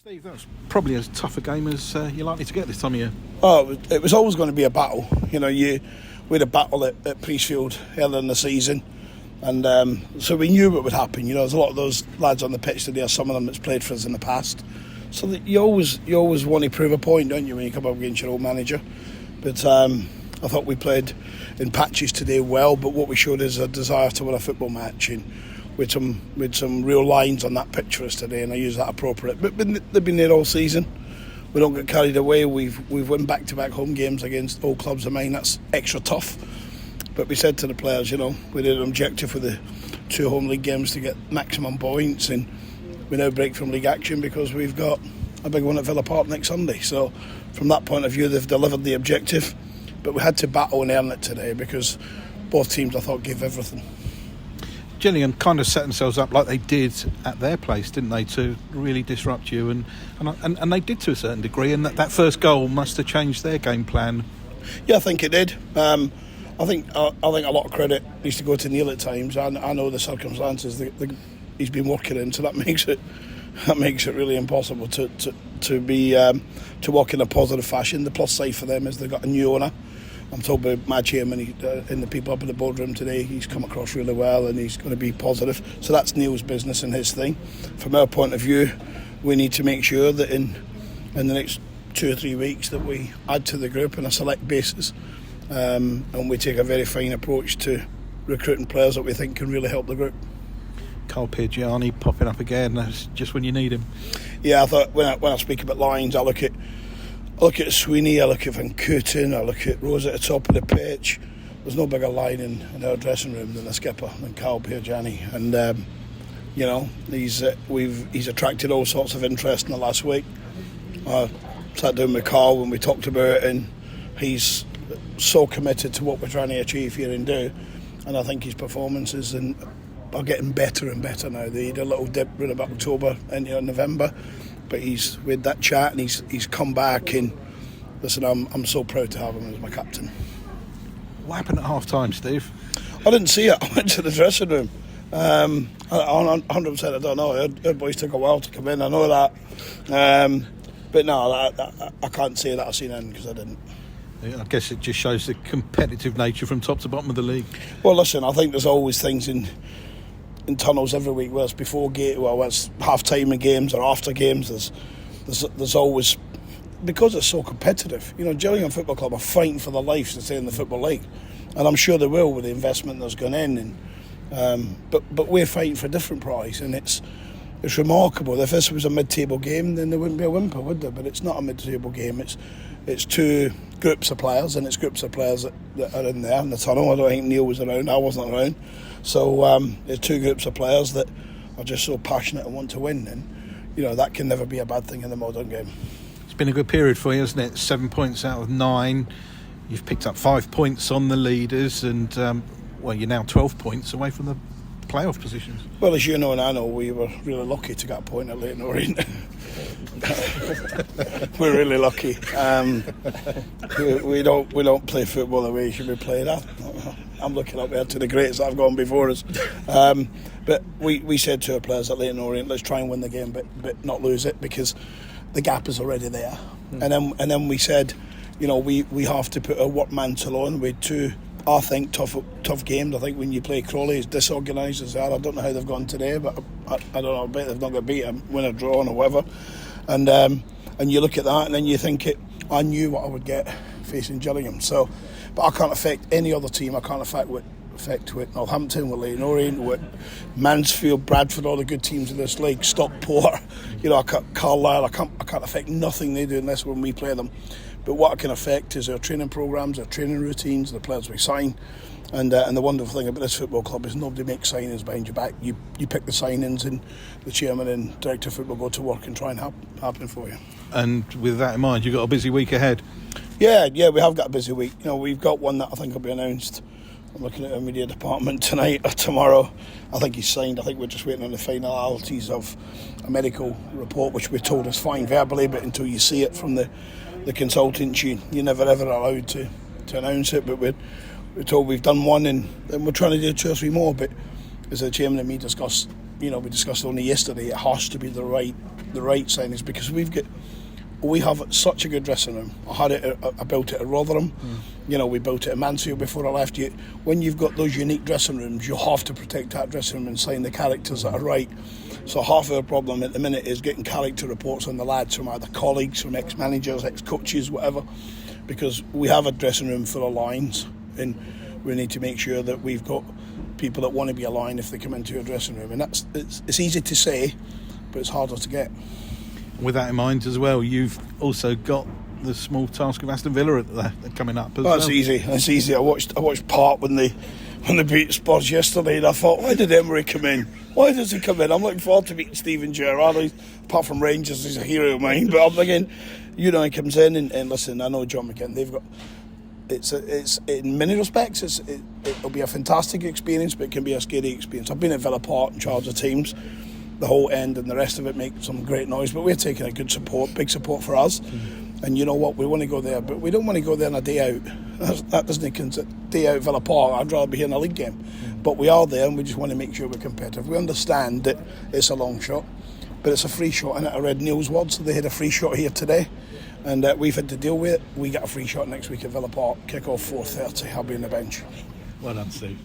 Steve, that was probably as tough a game as you're likely to get this time of year. Oh, it was always going to be a battle. We had a battle at Priestfield earlier in the season, and so we knew what would happen. There's a lot of those lads on the pitch today. Some of them that's played for us in the past, so that you always want to prove a point, don't you, when you come up against your old manager? But I thought we played in patches today well, but what we showed is a desire to win a football match, and with some real lines on that pitch for us today, and I use that appropriate. But they've been there all season. We don't get carried away. We've won back-to-back home games against old clubs of mine. That's extra tough. But we said to the players, we did an objective for the 2 home league games to get maximum points, and we now break from league action because we've got a big one at Villa Park next Sunday. So from that point of view, they've delivered the objective. But we had to battle and earn it today because both teams, I thought, gave everything. Gillingham kind of set themselves up like they did at their place, didn't they, to really disrupt you, and they did to a certain degree, and that first goal must have changed their game plan. Yeah, I think it did. I think a lot of credit needs to go to Neil at times. I know the circumstances that he's been working in, so that makes it really impossible to walk in a positive fashion. The plus side for them is they've got a new owner. I'm told by my chairman and the people up in the boardroom today, he's come across really well and he's going to be positive. So that's Neil's business and his thing. From our point of view, we need to make sure that in the next 2 or 3 weeks that we add to the group on a select basis, and we take a very fine approach to recruiting players that we think can really help the group. Carl Piergianni popping up again, that's just when you need him. Yeah, I thought when I speak about lines, I look at Sweeney, I look at Van Kooten, I look at Rose at the top of the pitch. There's no bigger line in our dressing room than the skipper, than Carl Piergianni. And, he's attracted all sorts of interest in the last week. I sat down with Carl when we talked about it, and he's so committed to what we're trying to achieve here and do. And I think his performances are getting better and better now. They had a little dip in about October into November. But he's with that chat and he's come back, and listen, I'm so proud to have him as my captain. What happened at half time, Steve? I didn't see it. I went to the dressing room. 100% I don't know. Our boys took a while to come in, I know that. But no, I can't say that I've seen anything because I didn't. I guess it just shows the competitive nature from top to bottom of the league. Well, listen, I think there's always things in tunnels every week, whether it's before game, whether it's half time in games or after games. There's always, because it's so competitive. Gillingham Football Club are fighting for their lives to stay in the Football League, and I'm sure they will with the investment that's gone in. But we're fighting for a different prize, and it's remarkable. If this was a mid-table game, then there wouldn't be a whimper, would there? But it's not a mid-table game. It's 2 groups of players, and it's groups of players that are in there in the tunnel. I don't think Neil was around. I wasn't around. So there's 2 groups of players that are just so passionate and want to win, and that can never be a bad thing in the modern game. It's been a good period for you, hasn't it? 7 points out of 9. You've picked up 5 points on the leaders, and you're now 12 points away from the playoff positions. Well, as you know and I know, we were really lucky to get a point at Leyton Orient. We're really lucky. We don't play football the way it should be played. I'm looking up there to the greats that have gone before us. But we said to our players at Leyton Orient, let's try and win the game, but not lose it, because the gap is already there. And then we said, we have to put our work mantle on with 2, I think, tough games. I think when you play Crawley, as disorganised as they are, I don't know how they've gone today, but I don't know, I bet they've not got beat a win or draw or whatever. And you look at that, and then you think I knew what I would get facing Gillingham. So, but I can't affect any other team. I can't affect with Northampton, with Leyton Orient, with Mansfield, Bradford, all the good teams in this league, Stockport, Carlisle. I can't affect nothing they do in this when we play them. But what I can affect is our training programmes, our training routines, the players we sign. And the wonderful thing about this football club is nobody makes signings behind your back. You pick the signings, and the chairman and director of football go to work and try and happen for you. And with that in mind, you've got a busy week ahead. Yeah, we have got a busy week. We've got one that I think will be announced. I'm looking at our media department tonight or tomorrow. I think he's signed. I think we're just waiting on the finalities of a medical report, which we're told is fine verbally, but until you see it from the consultant, you're never ever allowed to announce it. But we're told we've done one, and we're trying to do 2 or 3 more. But as the chairman and me discussed we discussed only yesterday, it has to be the right signings, because we have such a good dressing room. I built it at Rotherham. We built it at Mansfield before I left. When you've got those unique dressing rooms, you have to protect that dressing room and sign the characters that are right. So half of our problem at the minute is getting character reports on the lads from either colleagues, from ex-managers, ex-coaches, whatever, because we have a dressing room full of lines, and we need to make sure that we've got people that want to be a line if they come into a dressing room. And it's easy to say, but it's harder to get. With that in mind as well, you've also got the small task of Aston Villa coming up as well. That's easy. I watched part when they beat Spurs yesterday, and I thought, why did Emery come in? Why does he come in? I'm looking forward to meeting Steven Gerrard. Apart from Rangers, he's a hero of mine. But I'm thinking, he comes in and listen. I know John McKinnon. They've got. It's in many respects, it'll be a fantastic experience, but it can be a scary experience. I've been at Villa Park in charge of teams. The whole end and the rest of it make some great noise, but we're taking a big support for us. And you know what, we want to go there, but we don't want to go there on a day out. That doesn't consider day out Villa Park. I'd rather be here in a league game. But we are there, and we just want to make sure we're competitive. We understand that it's a long shot, but it's a free shot. And I read Neil's words, so they had a free shot here today, and we've had to deal with it. We get a free shot next week at Villa Park. Kick off 4:30. I'll be on the bench. Well done, Steve.